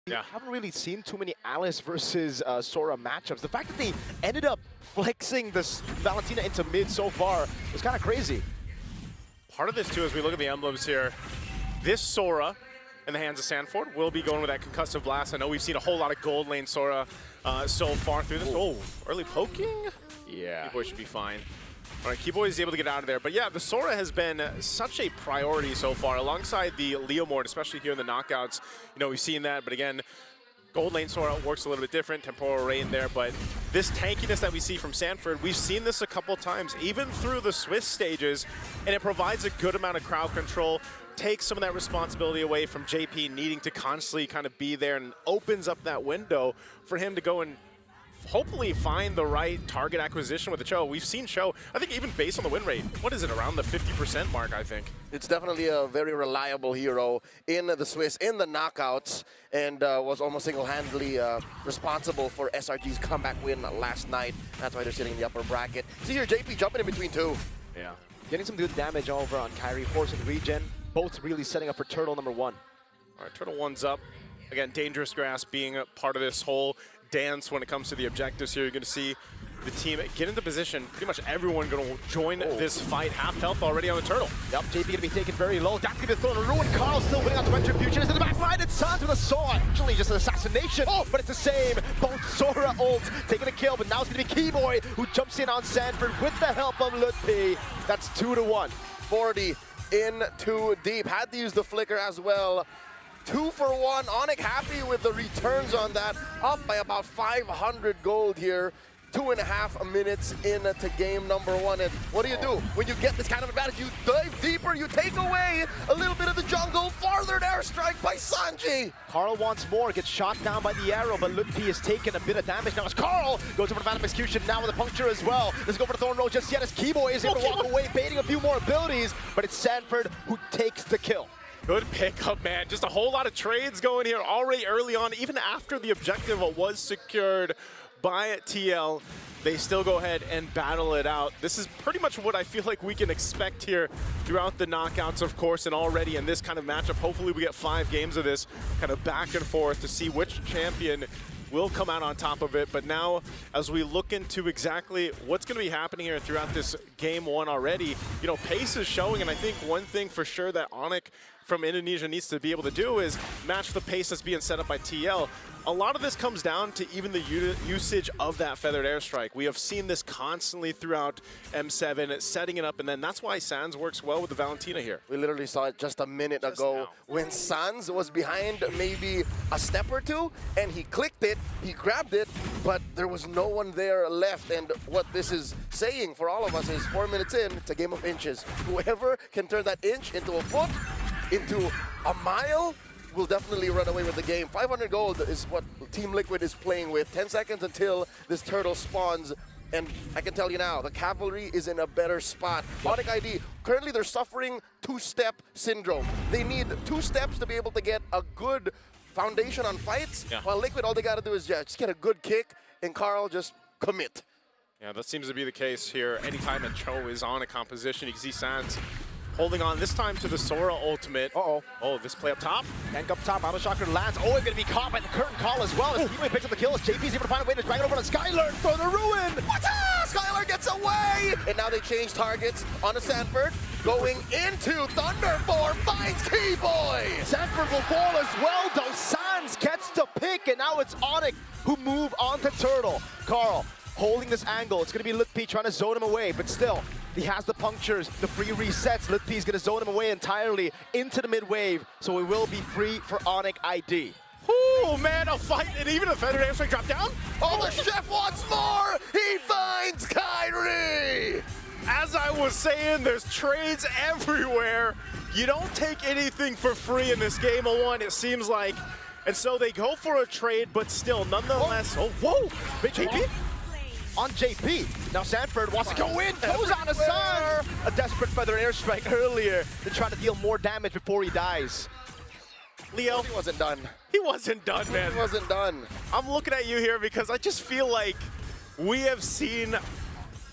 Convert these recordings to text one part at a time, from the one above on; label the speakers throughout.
Speaker 1: We haven't really seen too many Alice versus Sora matchups. The fact that they ended up flexing this Valentina into mid so far was kind of crazy.
Speaker 2: Part of this, too, as we look at the emblems here, this Sora in the hands of Sanford will be going with that concussive blast. I know we've seen a whole lot of gold lane Sora so far through this. Oh, early poking?
Speaker 1: Yeah.
Speaker 2: Keyboy should be fine. All right, Keyboy is able to get out of there. But yeah, the Sora has been such a priority so far, alongside the Leomord, especially here in the knockouts. You know, we've seen that, but again, gold lane Sora works a little bit different, temporal rain there, but this tankiness that we see from Sanford, we've seen this a couple times, even through the Swiss stages, and it provides a good amount of crowd control, takes some of that responsibility away from JP needing to constantly kind of be there, and opens up that window for him to go and hopefully find the right target acquisition with the Cho. We've seen Cho, I think even based on the win rate, what is it, around the 50% mark, I think.
Speaker 3: It's definitely a very reliable hero in the Swiss, in the knockouts, and was almost single-handedly responsible for SRG's comeback win last night. That's why they're sitting in the upper bracket. See here, JP jumping in between two.
Speaker 1: Yeah. Getting some good damage over on Kairi, forcing regen. Both really setting up for Turtle number 1.
Speaker 2: All right, Turtle 1's up. Again, Dangerous Grass being a part of this whole dance when it comes to the objectives here. You're going to see the team get into position. Pretty much everyone going to join this fight. Half health already on the Turtle.
Speaker 1: Yep, JP going to be taken very low. That's going to be thrown a ruin. Carl still winning on the Retribution. Is in the back line. It's Sans with a sword. Actually, just an assassination. Oh, but it's the same. Both Sora ults taking a kill, but now it's going to be Keyboy who jumps in on Sanford with the help of Lutpi. That's 2-1.
Speaker 3: 40 in too deep. Had to use the flicker as well. 2 for 1. Onyx happy with the returns on that. Up by about 500 gold here. 2.5 minutes into game number 1. And what do? When you get this kind of advantage, you dive deeper, you take away a little bit of the jungle. Farthered airstrike by Sanji.
Speaker 1: Carl wants more, gets shot down by the arrow, but Lutpi has taken a bit of damage now as Carl goes over to Phantom Execution now with a puncture as well. Let's go for the Thorn Roll just yet as Keyboy is able to walk away, baiting a few more abilities, but it's Sanford who takes the kill.
Speaker 2: Good pickup, man. Just a whole lot of trades going here already early on. Even after the objective was secured by TL, they still go ahead and battle it out. This is pretty much what I feel like we can expect here throughout the knockouts, of course, and already in this kind of matchup. Hopefully we get 5 games of this kind of back and forth to see which champion will come out on top of it. But now, as we look into exactly what's going to be happening here throughout this game 1 already, you know, pace is showing, and I think one thing for sure that Onyx from Indonesia needs to be able to do is match the pace that's being set up by TL. A lot of this comes down to even the usage of that feathered airstrike. We have seen this constantly throughout M7, setting it up, and then that's why Sans works well with the Valentina here.
Speaker 3: We literally saw it just a minute ago when Sans was behind maybe a step or two, and he clicked it, he grabbed it, but there was no one there left. And what this is saying for all of us is 4 minutes in, it's a game of inches. Whoever can turn that inch into a foot, into a mile, will definitely run away with the game. 500 gold is what Team Liquid is playing with. 10 seconds until this turtle spawns. And I can tell you now, the cavalry is in a better spot. Onyx ID, currently they're suffering 2-step syndrome. They need 2 steps to be able to get a good foundation on fights. While Liquid, all they got to do is just get a good kick, and Carl just commit.
Speaker 2: Yeah, that seems to be the case here. Anytime a Cho is on a composition, you can see Sans holding on this time to the Sora ultimate.
Speaker 1: Uh-oh.
Speaker 2: Oh, this play up top.
Speaker 1: Gank up top, Auto Shocker lands. Oh, it's going to be caught by the curtain call as well. As Keyboy picks up the kill, as JP's able to find a way to drag it over to Skylar for the ruin.
Speaker 3: What? Skylar gets away! And now they change targets on a Sanford. Going into Thunder Form, finds Keyboy!
Speaker 1: Sanford will fall as well, though. Sans gets the pick, and now it's Onyx who move on to Turtle. Carl holding this angle. It's going to be Lutpi trying to zone him away, but still, he has the punctures, the free resets. Lutpi is going to zone him away entirely into the mid-wave, so we will be free for Onyx ID.
Speaker 2: Oh man, a fight, and even a feathered airstrike drop down.
Speaker 3: Oh, the chef wants more! He finds Kairi!
Speaker 2: As I was saying, there's trades everywhere. You don't take anything for free in this game of 1, it seems like. And so they go for a trade, but still, nonetheless. Oh, whoa!
Speaker 1: Big JP? On JP. Now Sanford wants to go in, goes on a Sans. A desperate feather airstrike earlier to try to deal more damage before he dies.
Speaker 2: Leo.
Speaker 3: He wasn't done.
Speaker 2: He wasn't done, man.
Speaker 3: He wasn't done.
Speaker 2: I'm looking at you here because I just feel like we have seen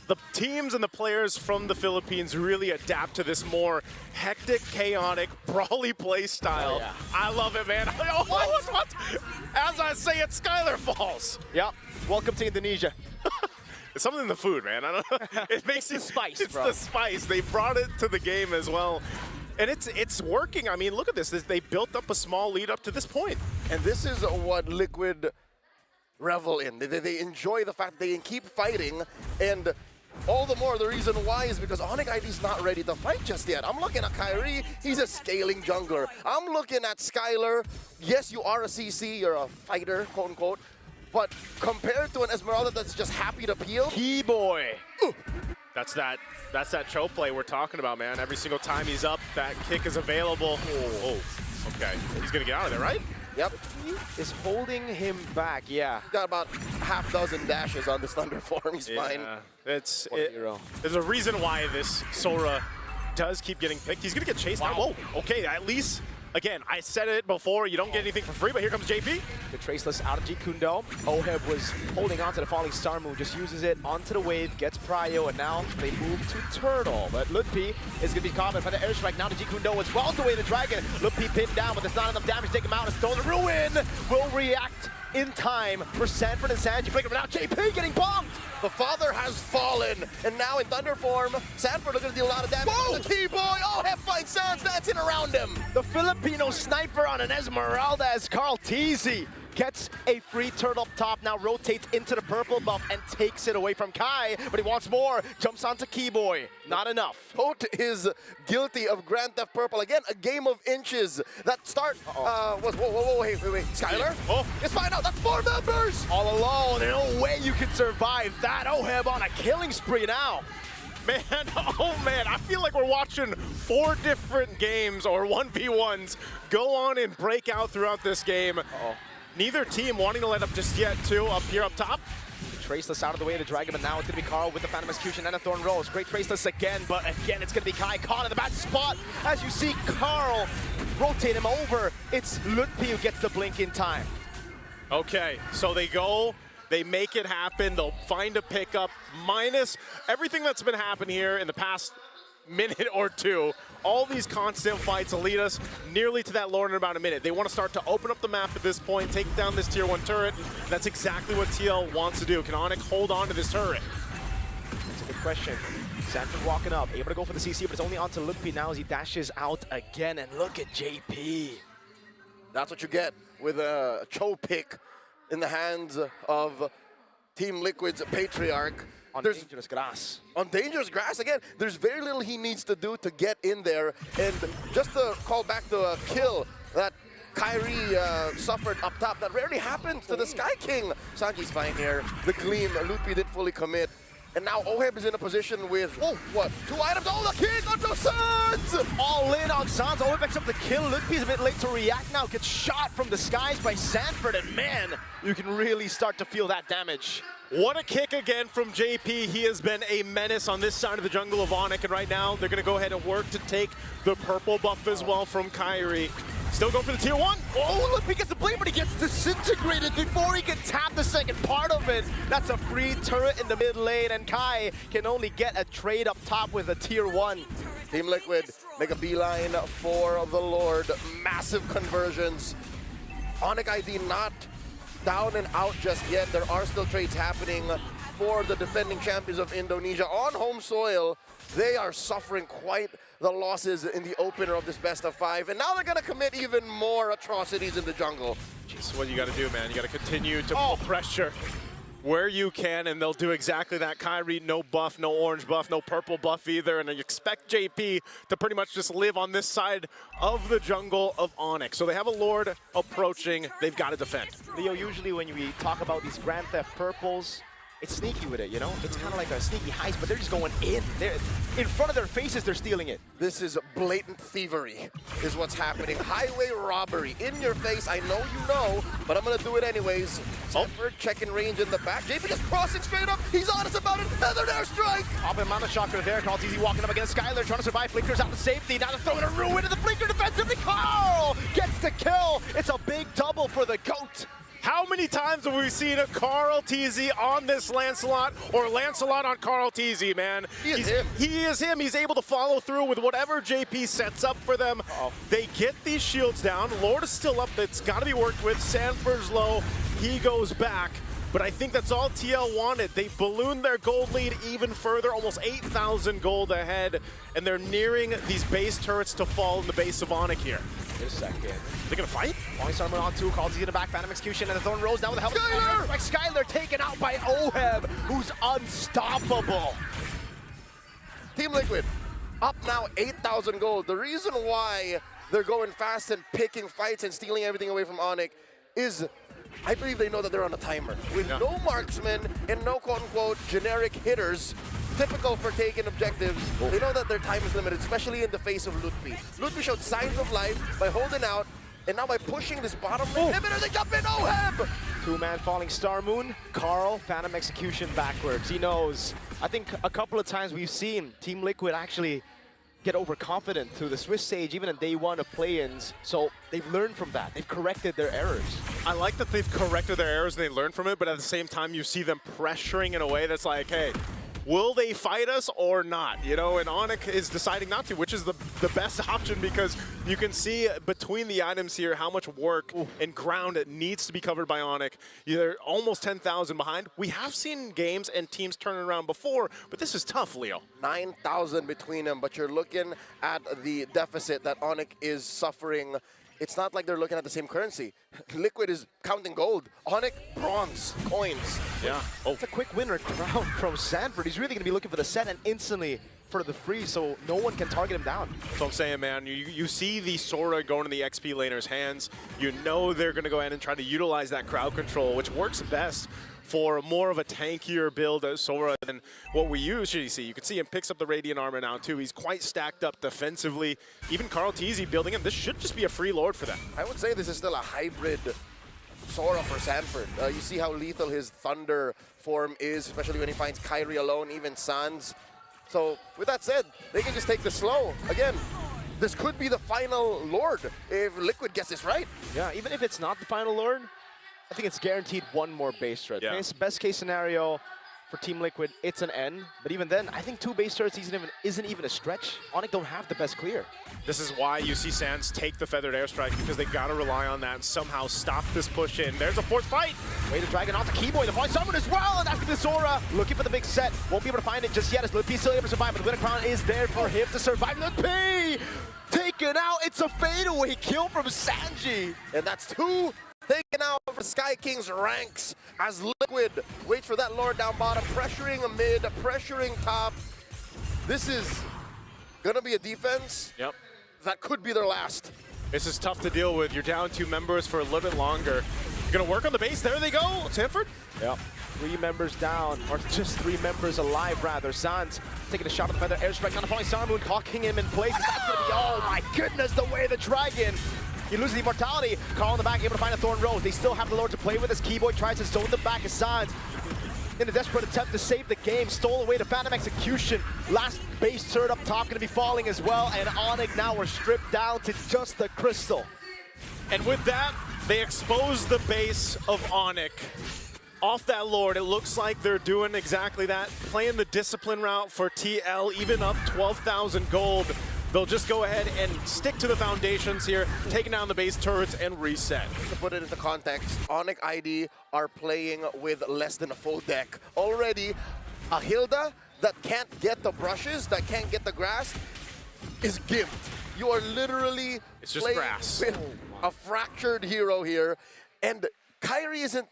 Speaker 2: the teams and the players from the Philippines really adapt to this more hectic, chaotic, brawly play style.
Speaker 1: Oh, yeah.
Speaker 2: I love it, man. Oh, what? gotta say it, Skylar falls.
Speaker 1: Yep. Welcome to Indonesia.
Speaker 2: It's something in the food, man. I don't know. It makes
Speaker 1: It's the spice,
Speaker 2: It's
Speaker 1: bro.
Speaker 2: the spice. They brought it to the game as well. And it's working. I mean, look at this. They built up a small lead up to this point.
Speaker 3: And this is what Liquid revel in. They enjoy the fact they can keep fighting, and all the more the reason why is because Onyx ID's not ready to fight just yet. I'm looking at Kyrie, he's a scaling jungler. I'm looking at Skylar. Yes, you are a CC, you're a fighter, quote unquote, but compared to an Esmeralda that's just happy to peel,
Speaker 1: Keyboy.
Speaker 2: That's that choke play we're talking about, man. Every single time he's up, that kick is available. Oh, okay. He's gonna get out of there, right?
Speaker 3: yep,
Speaker 1: Is holding him back, yeah.
Speaker 3: got about half dozen dashes on this Thunder form, he's fine.
Speaker 2: It's
Speaker 1: What a hero.
Speaker 2: there's a reason why this Sora does keep getting picked. He's gonna get chased down.
Speaker 1: Wow.
Speaker 2: Whoa, okay, at least, again, I said it before, you don't get anything for free, but here comes JP.
Speaker 1: The Traceless out of Jeet Kune Do. Oheb was holding on to the falling star move, just uses it onto the wave, gets prio, and now they move to Turtle. But Ludpi is going to be caught by the airstrike. Now to Jeet Kune Do as well, away the dragon. Ludpi pinned down, but there's not enough damage to take him out. As Stolen Ruin will react in time for Sanford and Sanji. But now JP getting bombed.
Speaker 3: The father has fallen, and now in Thunder form, Sanford looking to deal a lot of damage.
Speaker 1: Whoa!
Speaker 3: The key boy, oh, have fight Sans dancing around him.
Speaker 1: The Filipino sniper on an Esmeralda as Carl Teasy gets a free turtle up top, now rotates into the purple buff and takes it away from Kai, but he wants more, jumps onto Keyboy. Not enough.
Speaker 3: Pote is guilty of Grand Theft Purple. Again, a game of inches. That start was, whoa, wait. Skylar?
Speaker 2: Oh.
Speaker 3: Let's find out, that's 4 members!
Speaker 1: All alone, there's no way you can survive that. Oheb on a killing spree now.
Speaker 2: Man, oh man, I feel like we're watching 4 different games or 1v1s go on and break out throughout this game. Neither team wanting to let up just yet, too, up here up top.
Speaker 1: Traceless out of the way of the Dragon, but now it's going to be Carl with the Phantom Execution and a Thorn Rose. Great Traceless again, but again, it's going to be Kai caught in the bad spot. As you see Carl rotate him over, it's Ludpi who gets the blink in time.
Speaker 2: Okay, so they go, they make it happen, they'll find a pickup, minus everything that's been happening here in the past minute or two. All these constant fights will lead us nearly to that lore in about a minute. They want to start to open up the map at this point, take down this tier 1 turret. That's exactly what TL wants to do. Can Onyx hold on to this turret?
Speaker 1: That's a good question. Sanford walking up, able to go for the CC, but it's only onto Ludpi now as he dashes out again. And look at JP.
Speaker 3: That's what you get with a Cho pick in the hands of Team Liquid's Patriarch.
Speaker 1: On dangerous grass.
Speaker 3: On dangerous grass, again, there's very little he needs to do to get in there. And just to call back the kill that Kyrie suffered up top, that rarely happens to the Sky King. Sanji's fine here. The Gleam, Ludpi did fully commit. And now Oheb is in a position with, oh, what, 2 items? Oh, the King onto Sans!
Speaker 1: All in on Sans. Oheb picks up the kill. Ludpi's a bit late to react now. Gets shot from the skies by Sanford. And man, you can really start to feel that damage.
Speaker 2: What a kick again from JP. He has been a menace on this side of the jungle of Onyx, and right now they're going to go ahead and work to take the purple buff as well from Kyrie. Still going for the tier 1.
Speaker 1: Oh, look, he gets the blade, but he gets disintegrated before he can tap the second part of it. That's a free turret in the mid lane, and Kai can only get a trade up top with a tier 1.
Speaker 3: Team Liquid make a beeline for the Lord. Massive conversions. Onyx ID not down and out just yet. There are still trades happening for the defending champions of Indonesia on home soil. They are suffering quite the losses in the opener of this best of 5, and now they're going to commit even more atrocities in the jungle.
Speaker 2: Jeez, what you got to do, man. You got to continue to pull pressure where you can, and they'll do exactly that. Kyrie, no buff, no orange buff, no purple buff either, and you expect JP to pretty much just live on this side of the jungle of Onyx. So they have a Lord approaching. They've got to defend.
Speaker 1: Leo, usually when we talk about these Grand Theft Purples, it's sneaky with it, you know? It's kind of like a sneaky heist, but they're just going in. They're in front of their faces, they're stealing it.
Speaker 3: This is blatant thievery, is what's happening. Highway robbery, in your face. I know you know, but I'm gonna do it anyways. Sanford checking range in the back. JP just crossing straight up. He's honest about it. Feathered airstrike.
Speaker 1: Pop him on the shocker there. Carl Teasy walking up against Skylar, trying to survive. Flickers out to safety. Now they're throwing a ruin into the Flicker defensively. Carl gets the kill. It's a big double for the GOAT.
Speaker 2: How many many times have we seen a Carl TZ on this Lancelot, or Lancelot on Carl TZ, man?
Speaker 3: He is him.
Speaker 2: He is him. He's able to follow through with whatever JP sets up for them. They get these shields down. Lord is still up. That's got to be worked with. Sanford's low. He goes back. But I think that's all TL wanted. They ballooned their gold lead even further, almost 8,000 gold ahead, and they're nearing these base turrets to fall in the base of Onyx here.
Speaker 1: Wait a second.
Speaker 2: They're gonna fight?
Speaker 1: Falling Star Moon on 2, calls in the back, Phantom Execution, and the Thorn rolls down with the help of Skyler! Like Skyler taken out by Oheb, who's unstoppable.
Speaker 3: Team Liquid, up now 8,000 gold. The reason why they're going fast and picking fights and stealing everything away from Onyx is I believe they know that they're on a timer. With no marksmen and no quote-unquote generic hitters, typical for taking objectives, they know that their time is limited, especially in the face of Lutfi. Lutfi showed signs of life by holding out, and now by pushing this bottom inhibitor, they jump in Oheb!
Speaker 1: Two-man Falling Star Moon, Carl, Phantom Execution backwards. He knows. I think a couple of times we've seen Team Liquid actually get overconfident through the Swiss stage, even in day one of play-ins. So they've learned from that. They've corrected their errors.
Speaker 2: I like that they've corrected their errors and they learned from it, but at the same time, you see them pressuring in a way that's like, hey, will they fight us or not? You know, and Onyx is deciding not to, which is the best option because you can see between the items here how much work and ground it needs to be covered by Onyx. They're almost 10,000 behind. We have seen games and teams turn around before, but this is tough, Leo.
Speaker 3: 9,000 between them, but you're looking at the deficit that Onyx is suffering. It's not like they're looking at the same currency. Liquid is counting gold. Onyx, bronze, coins.
Speaker 2: Yeah.
Speaker 1: It's a quick winner crown from Sanford. He's really going to be looking for the set and instantly for the freeze, so no one can target him down.
Speaker 2: That's what I'm saying, man. You see the Sora going in the XP laner's hands. You know they're going to go ahead and try to utilize that crowd control, which works best for more of a tankier build as Sora than what we usually see. You can see him picks up the Radiant Armor now, too. He's quite stacked up defensively. Even Carl TZ building him. This should just be a free Lord for them.
Speaker 3: I would say this is still a hybrid Sora for Sanford. You see how lethal his Thunder form is, especially when he finds Kyrie alone, even Sans. So, with that said, they can just take this slow. Again, this could be the final Lord if Liquid gets this right.
Speaker 1: Yeah, even if it's not the final Lord, I think it's guaranteed one more base turret.
Speaker 2: Yeah.
Speaker 1: Best case scenario for Team Liquid, it's an N. But even then, I think 2 base turrets isn't even a stretch. Onyx don't have the best clear.
Speaker 2: This is why you see Sans take the Feathered Airstrike, because they've got to rely on that and somehow stop this push in. There's a forced fight.
Speaker 1: Way to drag it onto Keyboy, the Falling Star Moon as well, and that's the Sora looking for the big set. Won't be able to find it just yet as Lutfi still able to survive, but the Winter Crown is there for him to survive. Lutfi taken out. It's a fadeaway kill from Sanji.
Speaker 3: And that's 2 taken out for Sky King's ranks as Liquid waits for that Lord down bottom, pressuring mid, pressuring top. This is gonna be a defense that could be their last.
Speaker 2: This is tough to deal with. You're down 2 members for a little bit longer. You're gonna work on the base. There they go, Sanford.
Speaker 1: Yep. 3 members down, or just 3 members alive, rather. Sans taking a shot at the Feather Airstrike on the Falling Star Moon, clocking him in place. That's gonna be, oh my goodness, the way the Dragon. He loses the immortality. Carl in the back, able to find a Thorn Rose. They still have the Lord to play with as Keyboy tries to zone the back as Sans. In a desperate attempt to save the game, stole away to Phantom Execution. Last base turret up top gonna be falling as well, and Onyx now are stripped down to just the crystal.
Speaker 2: And with that, they expose the base of Onyx. Off that Lord, it looks like they're doing exactly that, playing the discipline route for TL, even up 12,000 gold. They'll just go ahead and stick to the foundations here, taking down the base turrets and reset.
Speaker 3: To put it into context, Onyx ID are playing with less than a full deck. Already, a Hilda that can't get the brushes, that can't get the grass, is gimped. You are literally
Speaker 2: It's just
Speaker 3: playing
Speaker 2: grass.
Speaker 3: with a fractured hero here. And Kyrie isn't,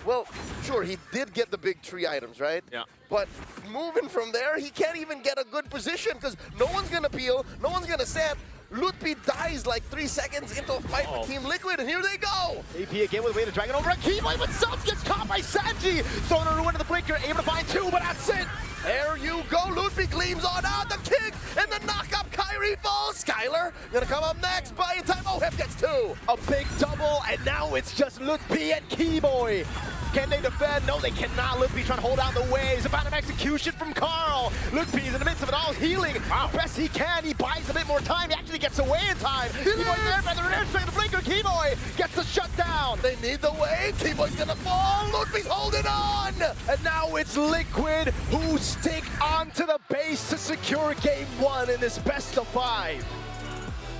Speaker 3: well, sure, he did get the big tree items, right?
Speaker 2: Yeah.
Speaker 3: But moving from there, he can't even get a good position because no one's going to peel, no one's going to set. Lutfi dies like 3 seconds into a fight with Team Liquid, and here they go!
Speaker 1: AP again with a way to Dragon over a Keyboy, but Self gets caught by Sanji! Throwing a ruin to the Blinker, able to find 2, but that's it!
Speaker 3: There you go. Ludwig gleams on out. The kick and the knock-up. Kyrie falls. Skylar gonna come up next. By the time Oheb gets two.
Speaker 1: A big double, and now it's just Lutpi and Keyboy. Can they defend? No, they cannot. Lutpi trying to hold out the waves. About an execution from Carl. Lutpi's in the midst of it all, healing. Wow. Best he can. He buys a bit more time. He actually gets away in time. Keyboy's there by the rear straight. The blinker. Keyboy gets the shutdown.
Speaker 3: They need the wave. Keyboy's gonna fall. Ludwig's holding on.
Speaker 1: And now it's Liquid who stick onto the base to secure game one in this best of 5.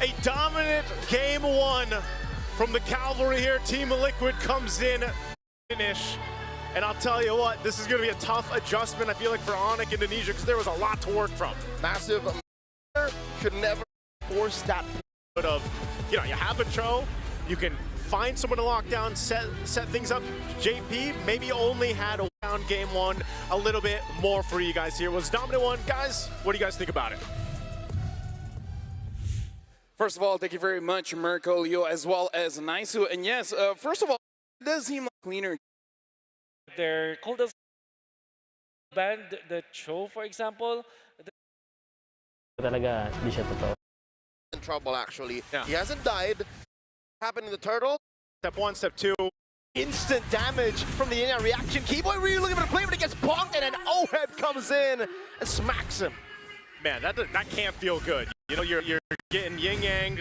Speaker 2: A dominant game one from the Cavalry here. Team Liquid comes in, finish. And I'll tell you what, this is going to be a tough adjustment, I feel like, for Onyx Indonesia, because there was a lot to work from.
Speaker 3: Massive. Should never
Speaker 1: Force that.
Speaker 2: Of, you know, you have a Cho, you can find someone to lock down, set things up. JP maybe only had a down game one, a little bit more for you guys here. Was dominant one. Guys, what do you guys think about it?
Speaker 4: First of all, thank you very much, Mirko, Leo, as well as Naisu. And yes, first of all, it does seem like cleaner.
Speaker 5: Their cooldown ban the Cho, for example.
Speaker 6: Talaga, di siya totoo.
Speaker 3: in trouble, actually.
Speaker 2: Yeah.
Speaker 3: He hasn't died. Happened in the turtle.
Speaker 2: Step one, step two.
Speaker 1: Instant damage from the in-air reaction. Keyboy really looking for the play, but he gets bonked, and then Oheb comes in and smacks him.
Speaker 2: Man, that can't feel good. You know, you're getting yin-yang